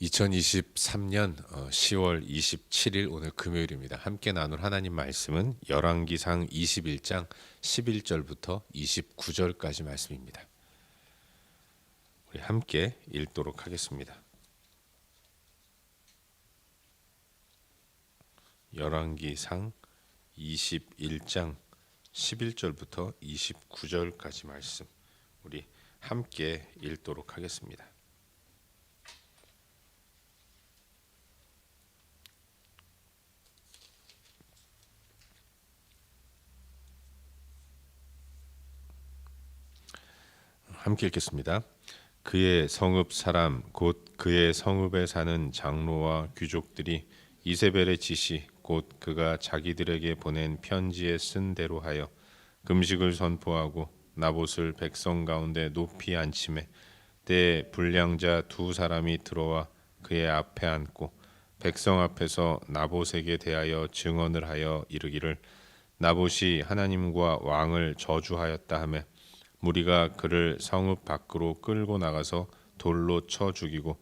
2023년 10월 27일 오늘 금요일입니다. 함께 나눌 하나님 말씀은 열왕기상 21장 11절부터 29절까지 말씀입니다. 우리 함께 읽도록 하겠습니다. 열왕기상 21장 11절부터 29절까지 말씀 우리 함께 읽도록 하겠습니다. 함께 읽겠습니다. 그의 성읍 사람 곧 그의 성읍에 사는 장로와 귀족들이 이세벨의 지시 곧 그가 자기들에게 보낸 편지에 쓴 대로 하여 금식을 선포하고 나봇을 백성 가운데 높이 앉히매 때에 불량자 두 사람이 들어와 그의 앞에 앉고 백성 앞에서 나봇에게 대하여 증언을 하여 이르기를 나봇이 하나님과 왕을 저주하였다 하며 무리가 그를 성읍 밖으로 끌고 나가서 돌로 쳐 죽이고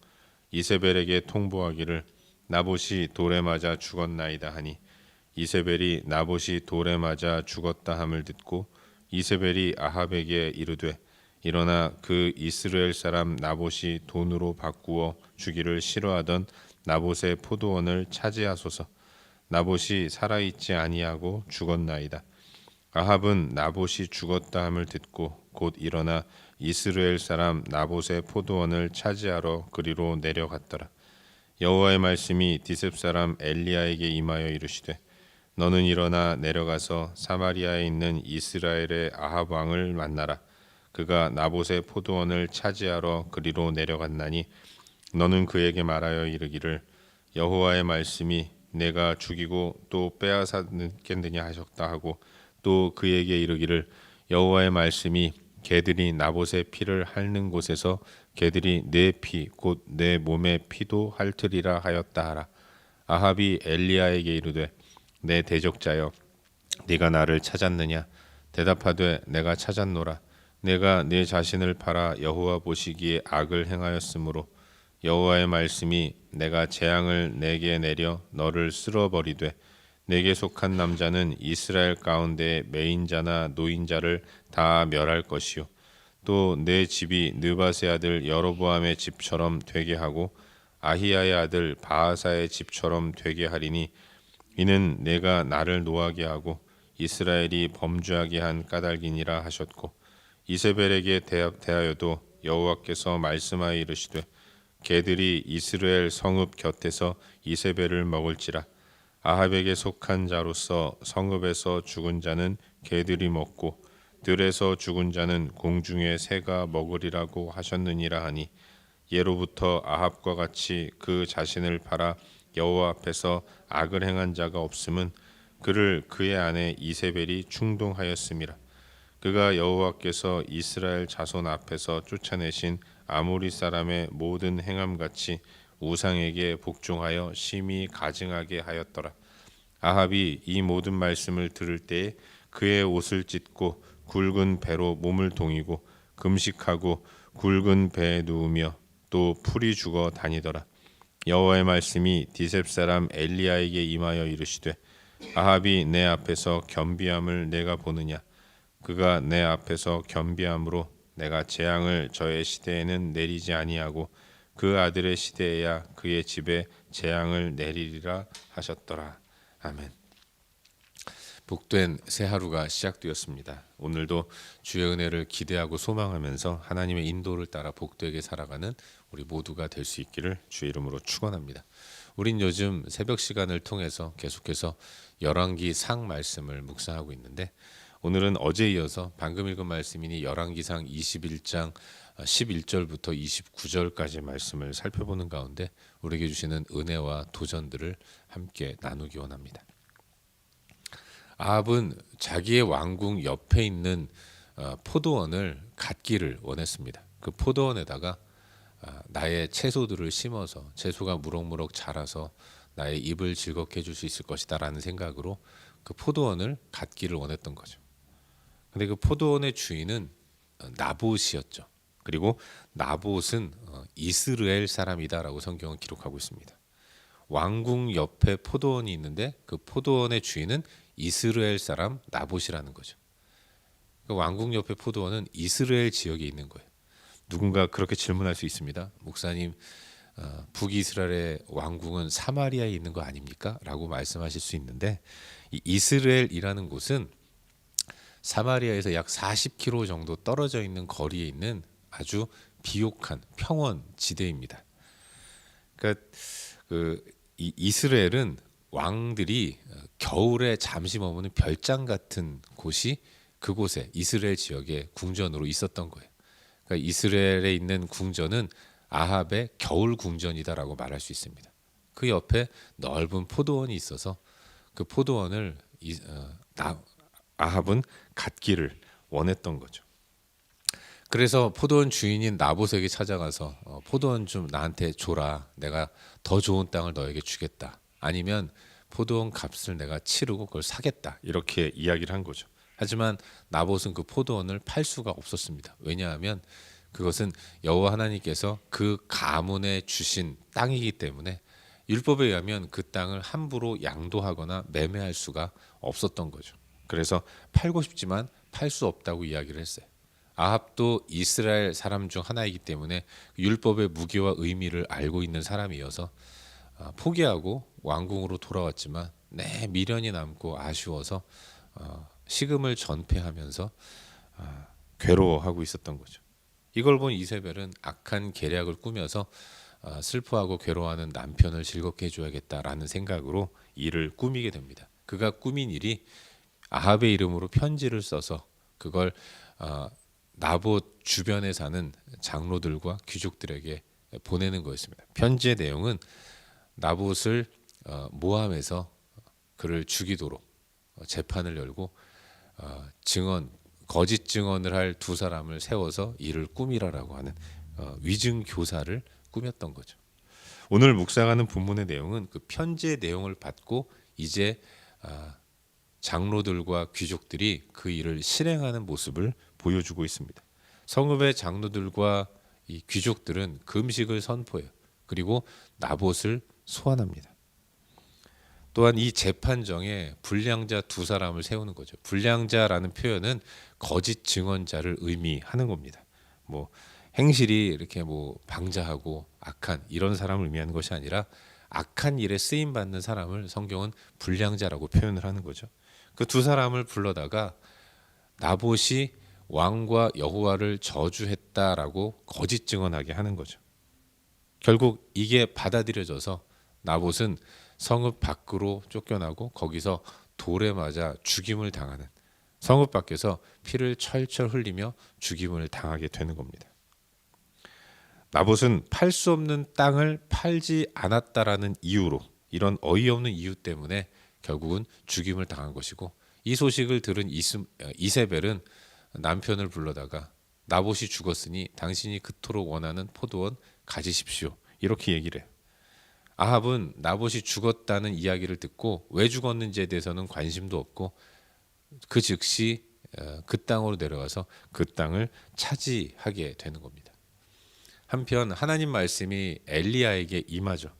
이세벨에게 통보하기를 나봇이 돌에 맞아 죽었나이다 하니 이세벨이 나봇이 돌에 맞아 죽었다 함을 듣고 이세벨이 아합에게 이르되 일어나 그 이스라엘 사람 나봇이 돈으로 바꾸어 주기를 싫어하던 나봇의 포도원을 차지하소서. 나봇이 살아있지 아니하고 죽었나이다. 아합은 나봇이 죽었다 함을 듣고 곧 일어나 이스라엘 사람 나봇의 포도원을 차지하러 그리로 내려갔더라. 여호와의 말씀이 디셉 사람 엘리야에게 임하여 이르시되 너는 일어나 내려가서 사마리아에 있는 이스라엘의 아합 왕을 만나라. 그가 나봇의 포도원을 차지하러 그리로 내려갔나니 너는 그에게 말하여 이르기를 여호와의 말씀이 내가 죽이고 또 빼앗았겠느냐 하셨다 하고 또 그에게 이르기를 여호와의 말씀이 개들이 나봇의 피를 핥는 곳에서 개들이 내 피 곧 내 몸의 피도 핥으리라 하였다 하라. 아합이 엘리야에게 이르되 내 대적자여 네가 나를 찾았느냐. 대답하되 내가 찾았노라. 내가 내 자신을 팔아 여호와 보시기에 악을 행하였으므로 여호와의 말씀이 내가 재앙을 내게 내려 너를 쓸어버리되 내게 속한 남자는 이스라엘 가운데 매인자나 노인자를 다 멸할 것이요 또 내 집이 느밧의 아들 여로보암의 집처럼 되게 하고 아히야의 아들 바하사의 집처럼 되게 하리니 이는 내가 나를 노하게 하고 이스라엘이 범죄하게 한 까닭이니라 하셨고 이세벨에게 대하여도 여호와께서 말씀하여 이르시되 개들이 이스라엘 성읍 곁에서 이세벨을 먹을지라. 아합에게 속한 자로서 성읍에서 죽은 자는 개들이 먹고 들에서 죽은 자는 공중의 새가 먹으리라고 하셨느니라 하니 예로부터 아합과 같이 그 자신을 팔아 여호와 앞에서 악을 행한 자가 없음은 그를 그의 아내 이세벨이 충동하였음이라. 그가 여호와께서 이스라엘 자손 앞에서 쫓아내신 아모리 사람의 모든 행함같이 우상에게 복종하여 심히 가증하게 하였더라. 아합이 이 모든 말씀을 들을 때에 그의 옷을 찢고 굵은 배로 몸을 동이고 금식하고 굵은 배에 누우며 또 풀이 죽어 다니더라. 여호와의 말씀이 디셉 사람 엘리야에게 임하여 이르시되 아합이 내 앞에서 겸비함을 내가 보느냐. 그가 내 앞에서 겸비함으로 내가 재앙을 저의 시대에는 내리지 아니하고 그 아들의 시대에야 그의 집에 재앙을 내리리라 하셨더라. 아멘. 복된 새 하루가 시작되었습니다. 오늘도 주의 은혜를 기대하고 소망하면서 하나님의 인도를 따라 복되게 살아가는 우리 모두가 될 수 있기를 주의 이름으로 축원합니다. 우린 요즘 새벽 시간을 통해서 계속해서 열왕기상 말씀을 묵상하고 있는데 오늘은 어제 이어서 방금 읽은 말씀이니 열왕기상 21장 11절부터 29절까지 말씀을 살펴보는 가운데 우리에게 주시는 은혜와 도전들을 함께 나누기 원합니다. 아합은 자기의 왕궁 옆에 있는 포도원을 갖기를 원했습니다. 그 포도원에다가 나의 채소들을 심어서 채소가 무럭무럭 자라서 나의 입을 즐겁게 해줄 수 있을 것이다 라는 생각으로 그 포도원을 갖기를 원했던 거죠. 근데 그 포도원의 주인은 나봇이었죠. 그리고 나봇은 이스라엘 사람이다라고 성경은 기록하고 있습니다. 왕궁 옆에 포도원이 있는데 그 포도원의 주인은 이스라엘 사람 나봇이라는 거죠. 그 왕궁 옆에 포도원은 이스라엘 지역에 있는 거예요. 누군가 그렇게 질문할 수 있습니다. 목사님, 북이스라엘의 왕궁은 사마리아에 있는 거 아닙니까? 라고 말씀하실 수 있는데, 이 이스라엘이라는 곳은 사마리아에서 약 40km 정도 떨어져 있는 거리에 있는 아주 비옥한 평원 지대입니다. 그러니까 이 이스라엘은 왕들이 겨울에 잠시 머무는 별장 같은 곳이 그곳에 이스라엘 지역의 궁전으로 있었던 거예요. 그러니까 이스라엘에 있는 궁전은 아합의 겨울 궁전이다라고 말할 수 있습니다. 그 옆에 넓은 포도원이 있어서 그 포도원을 아합은 갖기를 원했던 거죠. 그래서 포도원 주인인 나봇에게 찾아가서 포도원 좀 나한테 줘라. 내가 더 좋은 땅을 너에게 주겠다. 아니면 포도원 값을 내가 치르고 그걸 사겠다. 이렇게 이야기를 한 거죠. 하지만 나봇은 그 포도원을 팔 수가 없었습니다. 왜냐하면 그것은 여호와 하나님께서 그 가문에 주신 땅이기 때문에 율법에 의하면 그 땅을 함부로 양도하거나 매매할 수가 없었던 거죠. 그래서 팔고 싶지만 팔 수 없다고 이야기를 했어요. 아합도 이스라엘 사람 중 하나이기 때문에 율법의 무게와 의미를 알고 있는 사람이어서 포기하고 왕궁으로 돌아왔지만 미련이 남고 아쉬워서 식음을 전폐하면서 괴로워하고 있었던 거죠. 이걸 본 이세벨은 악한 계략을 꾸며서 슬퍼하고 괴로워하는 남편을 즐겁게 해줘야겠다라는 생각으로 일을 꾸미게 됩니다. 그가 꾸민 일이 아합의 이름으로 편지를 써서 그걸 나봇 주변에 사는 장로들과 귀족들에게 보내는 거였습니다. 편지의 내용은 나봇을 모함해서 그를 죽이도록 재판을 열고 거짓 증언을 할 두 사람을 세워서 이를 꾸미라라고 하는 위증 교사를 꾸몄던 거죠. 오늘 묵상하는 본문의 내용은 그 편지의 내용을 받고 이제 장로들과 귀족들이 그 일을 실행하는 모습을 보여주고 있습니다. 성읍의 장로들과 이 귀족들은 금식을 선포해요. 그리고 나봇을 소환합니다. 또한 이 재판정에 불량자 두 사람을 세우는 거죠. 불량자라는 표현은 거짓 증언자를 의미하는 겁니다. 뭐 행실이 이렇게 방자하고 악한 이런 사람을 의미하는 것이 아니라 악한 일에 쓰임 받는 사람을 성경은 불량자라고 표현을 하는 거죠. 그 두 사람을 불러다가 나봇이 왕과 여호와를 저주했다라고 거짓 증언하게 하는 거죠. 결국 이게 받아들여져서 나봇은 성읍 밖으로 쫓겨나고 거기서 돌에 맞아 죽임을 당하는, 성읍 밖에서 피를 철철 흘리며 죽임을 당하게 되는 겁니다. 나봇은 팔 수 없는 땅을 팔지 않았다라는 이유로, 이런 어이없는 이유 때문에 결국은 죽임을 당한 것이고, 이 소식을 들은 이세벨은 남편을 불러다가 나봇이 죽었으니 당신이 그토록 원하는 포도원 가지십시오, 이렇게 얘기를 해요. 아합은 나봇이 죽었다는 이야기를 듣고 왜 죽었는지에 대해서는 관심도 없고 그 즉시 그 땅으로 내려가서 그 땅을 차지하게 되는 겁니다. 한편 하나님 말씀이 엘리야에게 임하죠.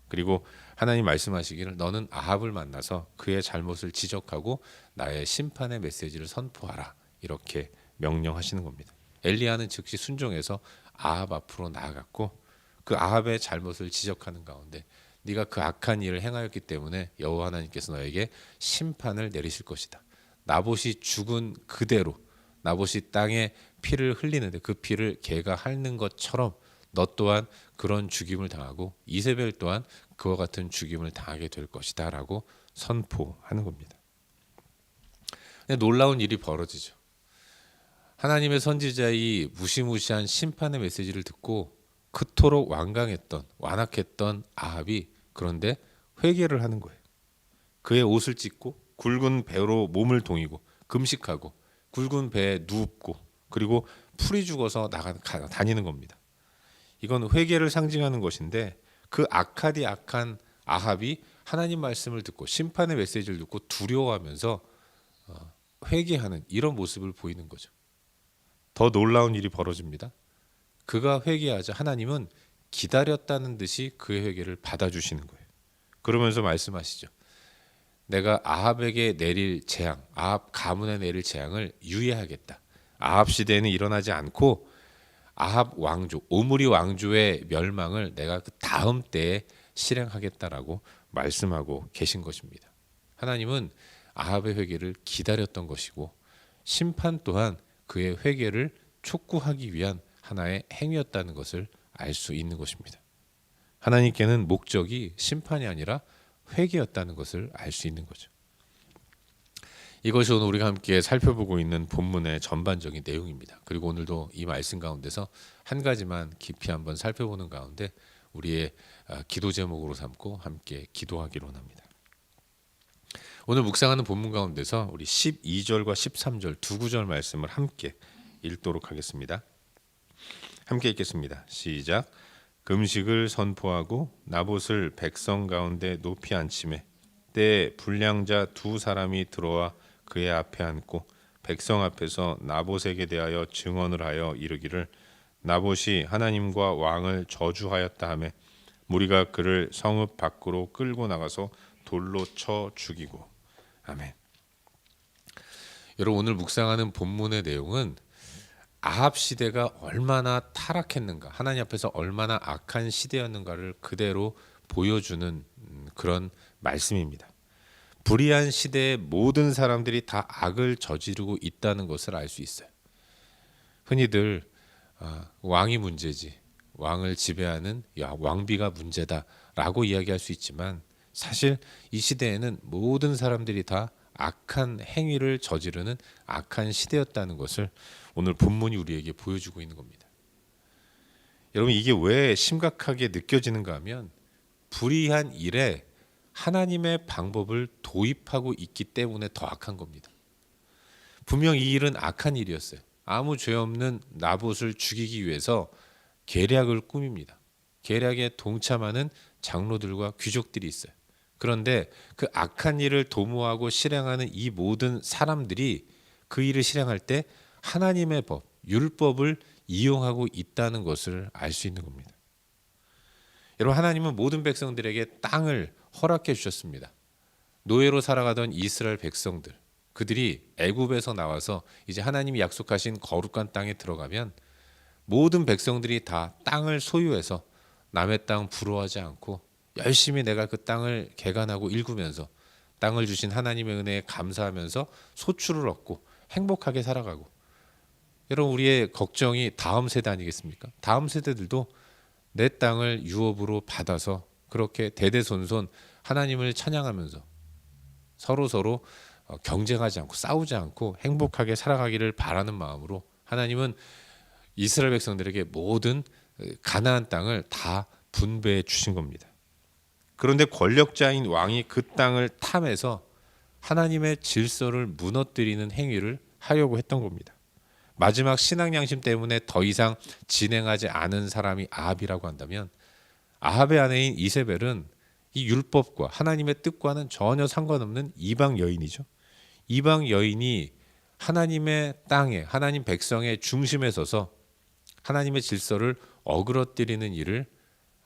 그리고 하나님 말씀하시기를 너는 아합을 만나서 그의 잘못을 지적하고 나의 심판의 메시지를 선포하라, 이렇게 명령하시는 겁니다. 엘리야는 즉시 순종해서 아합 앞으로 나아갔고 그 아합의 잘못을 지적하는 가운데 네가 그 악한 일을 행하였기 때문에 여호와 하나님께서 너에게 심판을 내리실 것이다. 나봇이 죽은 그대로 나봇이 땅에 피를 흘리는데 그 피를 개가 핥는 것처럼 너 또한 그런 죽임을 당하고 이세벨 또한 그와 같은 죽임을 당하게 될 것이다 라고 선포하는 겁니다. 근데 놀라운 일이 벌어지죠. 하나님의 선지자의 무시무시한 심판의 메시지를 듣고 그토록 완악했던 아합이 그런데 회개를 하는 거예요. 그의 옷을 찢고 굵은 배로 몸을 동이고 금식하고 굵은 배에 눕고 그리고 풀이 죽어서 다니는 겁니다. 이건 회개를 상징하는 것인데 그 악한 아합이 하나님 말씀을 듣고 심판의 메시지를 듣고 두려워하면서 회개하는 이런 모습을 보이는 거죠. 더 놀라운 일이 벌어집니다. 그가 회개하자 하나님은 기다렸다는 듯이 그의 회개를 받아주시는 거예요. 그러면서 말씀하시죠. 내가 아합에게 내릴 재앙, 아합 가문에 내릴 재앙을 유예하겠다. 아합 시대에는 일어나지 않고 아합 왕조, 오므리 왕조의 멸망을 내가 그 다음 때에 실행하겠다라고 말씀하고 계신 것입니다. 하나님은 아합의 회개를 기다렸던 것이고 심판 또한 그의 회개를 촉구하기 위한 하나의 행위였다는 것을 알 수 있는 것입니다. 하나님께는 목적이 심판이 아니라 회개였다는 것을 알 수 있는 거죠. 이것이 오늘 우리가 함께 살펴보고 있는 본문의 전반적인 내용입니다. 그리고 오늘도 이 말씀 가운데서 한 가지만 깊이 한번 살펴보는 가운데 우리의 기도 제목으로 삼고 함께 기도하기로 합니다. 오늘 묵상하는 본문 가운데서 우리 12절과 13절 두 구절 말씀을 함께 읽도록 하겠습니다. 함께 읽겠습니다. 시작. 금식을 선포하고 나봇을 백성 가운데 높이 앉히매 때에 불량자 두 사람이 들어와 그의 앞에 앉고 백성 앞에서 나봇에게 대하여 증언을 하여 이르기를 나봇이 하나님과 왕을 저주하였다 하매 무리가 그를 성읍 밖으로 끌고 나가서 돌로 쳐 죽이고. 아멘. 여러분 오늘 묵상하는 본문의 내용은 아합 시대가 얼마나 타락했는가, 하나님 앞에서 얼마나 악한 시대였는가를 그대로 보여주는 그런 말씀입니다. 불의한 시대의 모든 사람들이 다 악을 저지르고 있다는 것을 알 수 있어요. 흔히들 왕이 문제지, 왕을 지배하는 왕비가 문제다라고 이야기할 수 있지만 사실 이 시대에는 모든 사람들이 다 악한 행위를 저지르는 악한 시대였다는 것을 오늘 본문이 우리에게 보여주고 있는 겁니다. 여러분 이게 왜 심각하게 느껴지는가 하면 불의한 일에 하나님의 방법을 도입하고 있기 때문에 더 악한 겁니다. 분명 이 일은 악한 일이었어요. 아무 죄 없는 나봇을 죽이기 위해서 계략을 꾸밉니다. 계략에 동참하는 장로들과 귀족들이 있어요. 그런데 그 악한 일을 도모하고 실행하는 이 모든 사람들이 그 일을 실행할 때 하나님의 법, 율법을 이용하고 있다는 것을 알 수 있는 겁니다. 여러분 하나님은 모든 백성들에게 땅을 허락해 주셨습니다. 노예로 살아가던 이스라엘 백성들, 그들이 애굽에서 나와서 이제 하나님이 약속하신 거룩한 땅에 들어가면 모든 백성들이 다 땅을 소유해서 남의 땅 부러워하지 않고 열심히 내가 그 땅을 개간하고 일구면서 땅을 주신 하나님의 은혜에 감사하면서 소출을 얻고 행복하게 살아가고. 여러분 우리의 걱정이 다음 세대 아니겠습니까? 다음 세대들도 내 땅을 유업으로 받아서 그렇게 대대손손 하나님을 찬양하면서 서로 경쟁하지 않고 싸우지 않고 행복하게 살아가기를 바라는 마음으로 하나님은 이스라엘 백성들에게 모든 가나안 땅을 다 분배해 주신 겁니다. 그런데 권력자인 왕이 그 땅을 탐해서 하나님의 질서를 무너뜨리는 행위를 하려고 했던 겁니다. 마지막 신앙 양심 때문에 더 이상 진행하지 않은 사람이 아합이라고 한다면 아합의 아내인 이세벨은 이 율법과 하나님의 뜻과는 전혀 상관없는 이방 여인이죠. 이방 여인이 하나님의 땅에, 하나님 백성의 중심에 서서 하나님의 질서를 어그러뜨리는 일을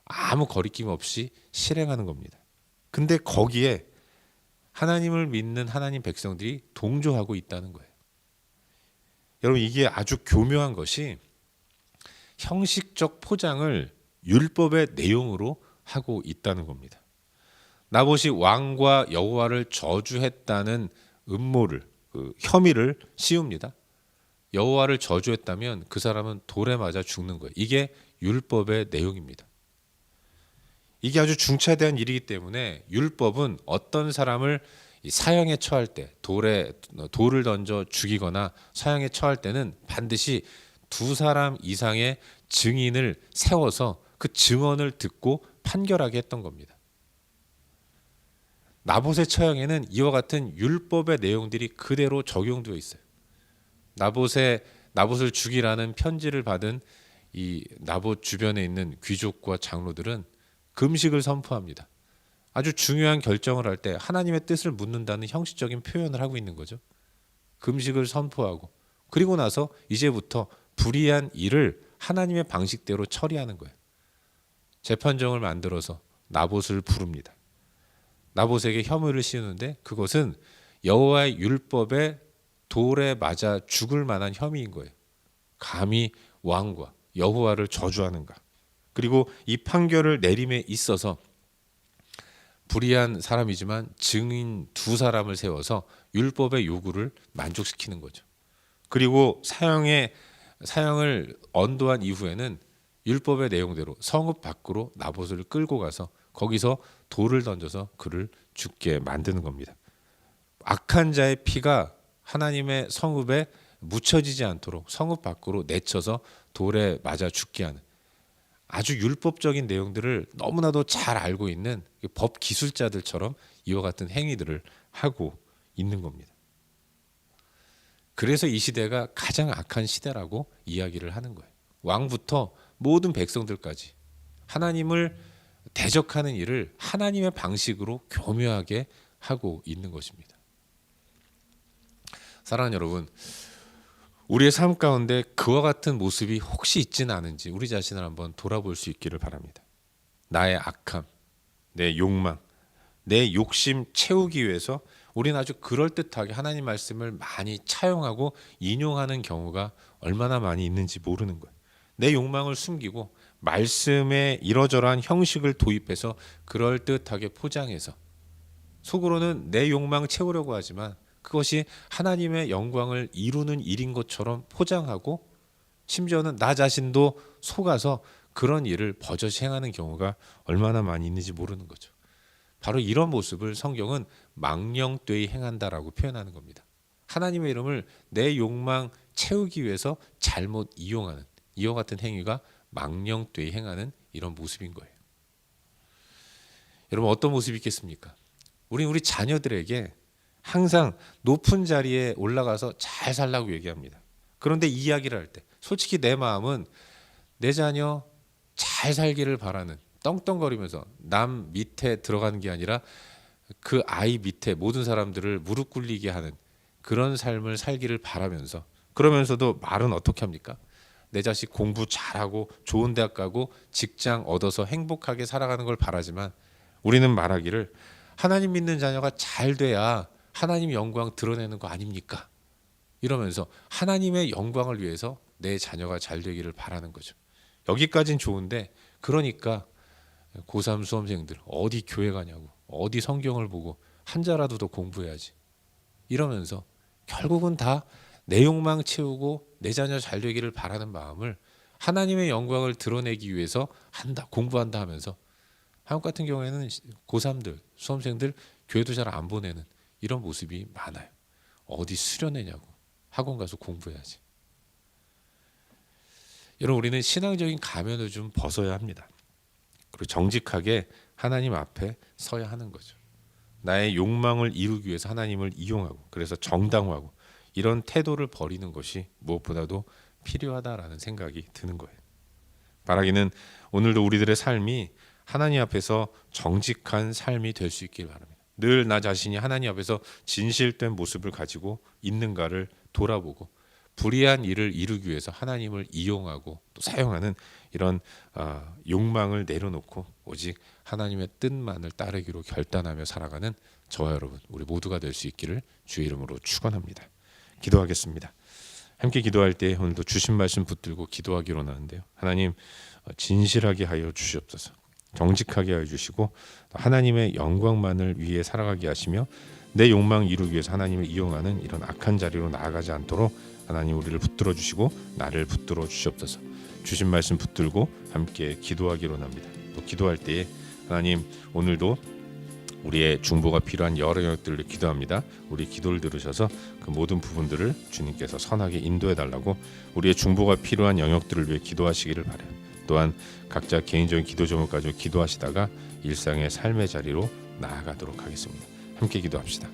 아무 거리낌 없이 실행하는 겁니다. 근데 거기에 하나님을 믿는 하나님 백성들이 동조하고 있다는 거예요. 여러분 이게 아주 교묘한 것이 형식적 포장을 율법의 내용으로 하고 있다는 겁니다. 나봇이 왕과 여호와를 저주했다는 음모를, 혐의를 씌웁니다. 여호와를 저주했다면 그 사람은 돌에 맞아 죽는 거예요. 이게 율법의 내용입니다. 이게 아주 중차대한 일이기 때문에 율법은 어떤 사람을 사형에 처할 때 돌을 던져 죽이거나 사형에 처할 때는 반드시 두 사람 이상의 증인을 세워서 그 증언을 듣고 판결하게 했던 겁니다. 나봇의 처형에는 이와 같은 율법의 내용들이 그대로 적용되어 있어요. 나봇을 죽이라는 편지를 받은 이 나봇 주변에 있는 귀족과 장로들은 금식을 선포합니다. 아주 중요한 결정을 할 때 하나님의 뜻을 묻는다는 형식적인 표현을 하고 있는 거죠. 금식을 선포하고 그리고 나서 이제부터 불의한 일을 하나님의 방식대로 처리하는 거예요. 재판정을 만들어서 나봇을 부릅니다. 나봇에게 혐의를 씌우는데 그것은 여호와의 율법에 돌에 맞아 죽을 만한 혐의인 거예요. 감히 왕과 여호와를 저주하는가. 그리고 이 판결을 내림에 있어서 불의한 사람이지만 증인 두 사람을 세워서 율법의 요구를 만족시키는 거죠. 그리고 사형을 언도한 이후에는 율법의 내용대로 성읍 밖으로 나봇을 끌고 가서 거기서 돌을 던져서 그를 죽게 만드는 겁니다. 악한 자의 피가 하나님의 성읍에 묻혀지지 않도록 성읍 밖으로 내쳐서 돌에 맞아 죽게 하는 아주 율법적인 내용들을 너무나도 잘 알고 있는 법 기술자들처럼 이와 같은 행위들을 하고 있는 겁니다. 그래서 이 시대가 가장 악한 시대라고 이야기를 하는 거예요. 왕부터 모든 백성들까지 하나님을 대적하는 일을 하나님의 방식으로 교묘하게 하고 있는 것입니다. 사랑하는 여러분, 우리의 삶 가운데 그와 같은 모습이 혹시 있지는 않은지 우리 자신을 한번 돌아볼 수 있기를 바랍니다. 나의 악함, 내 욕망, 내 욕심 채우기 위해서 우리는 아주 그럴듯하게 하나님 말씀을 많이 차용하고 인용하는 경우가 얼마나 많이 있는지 모르는 거예요. 내 욕망을 숨기고 말씀에 이러저러한 형식을 도입해서 그럴듯하게 포장해서 속으로는 내 욕망 채우려고 하지만 그것이 하나님의 영광을 이루는 일인 것처럼 포장하고 심지어는 나 자신도 속아서 그런 일을 버젓이 행하는 경우가 얼마나 많이 있는지 모르는 거죠. 바로 이런 모습을 성경은 망령되이 행한다라고 표현하는 겁니다. 하나님의 이름을 내 욕망 채우기 위해서 잘못 이용하는 이와 같은 행위가 망령되이 행하는 이런 모습인 거예요. 여러분 어떤 모습이 있겠습니까? 우리 자녀들에게 항상 높은 자리에 올라가서 잘 살라고 얘기합니다. 그런데 이야기를 할 때 솔직히 내 마음은 내 자녀 잘 살기를 바라는 떵떵거리면서 남 밑에 들어가는 게 아니라 그 아이 밑에 모든 사람들을 무릎 꿇리게 하는 그런 삶을 살기를 바라면서 그러면서도 말은 어떻게 합니까? 내 자식 공부 잘하고 좋은 대학 가고 직장 얻어서 행복하게 살아가는 걸 바라지만 우리는 말하기를 하나님 믿는 자녀가 잘 돼야 하나님 영광 드러내는 거 아닙니까? 이러면서 하나님의 영광을 위해서 내 자녀가 잘 되기를 바라는 거죠. 여기까지는 좋은데 그러니까 고3 수험생들 어디 교회 가냐고 어디 성경을 보고 한자라도 더 공부해야지 이러면서 결국은 다 내 욕망 채우고 내 자녀 잘 되기를 바라는 마음을 하나님의 영광을 드러내기 위해서 한다 공부한다 하면서 한국 같은 경우에는 고3들 수험생들 교회도 잘 안 보내는 이런 모습이 많아요. 어디 수련회냐고 학원 가서 공부해야지. 여러분 우리는 신앙적인 가면을 좀 벗어야 합니다. 그리고 정직하게 하나님 앞에 서야 하는 거죠. 나의 욕망을 이루기 위해서 하나님을 이용하고 그래서 정당화하고 이런 태도를 버리는 것이 무엇보다도 필요하다라는 생각이 드는 거예요. 바라기는 오늘도 우리들의 삶이 하나님 앞에서 정직한 삶이 될 수 있길 바랍니다. 늘 나 자신이 하나님 앞에서 진실된 모습을 가지고 있는가를 돌아보고 불의한 일을 이루기 위해서 하나님을 이용하고 또 사용하는 이런 욕망을 내려놓고 오직 하나님의 뜻만을 따르기로 결단하며 살아가는 저와 여러분 우리 모두가 될 수 있기를 주의 이름으로 축원합니다. 기도하겠습니다. 함께 기도할 때 오늘도 주신 말씀 붙들고 기도하기로 하는데요. 하나님 진실하게 하여 주시옵소서. 정직하게 하여 주시고 하나님의 영광만을 위해 살아가게 하시며 내 욕망 이루기 위해서 하나님을 이용하는 이런 악한 자리로 나아가지 않도록 하나님 우리를 붙들어 주시고 나를 붙들어 주시옵소서. 주신 말씀 붙들고 함께 기도하기로 합니다. 또 기도할 때에 하나님 오늘도 우리의 중보가 필요한 여러 영역들을 기도합니다. 우리 기도를 들으셔서 그 모든 부분들을 주님께서 선하게 인도해 달라고 우리의 중보가 필요한 영역들을 위해 기도하시기를 바라요. 또한 각자 개인적인 기도 제목을 가지고 기도하시다가 일상의 삶의 자리로 나아가도록 하겠습니다. 함께 기도합시다.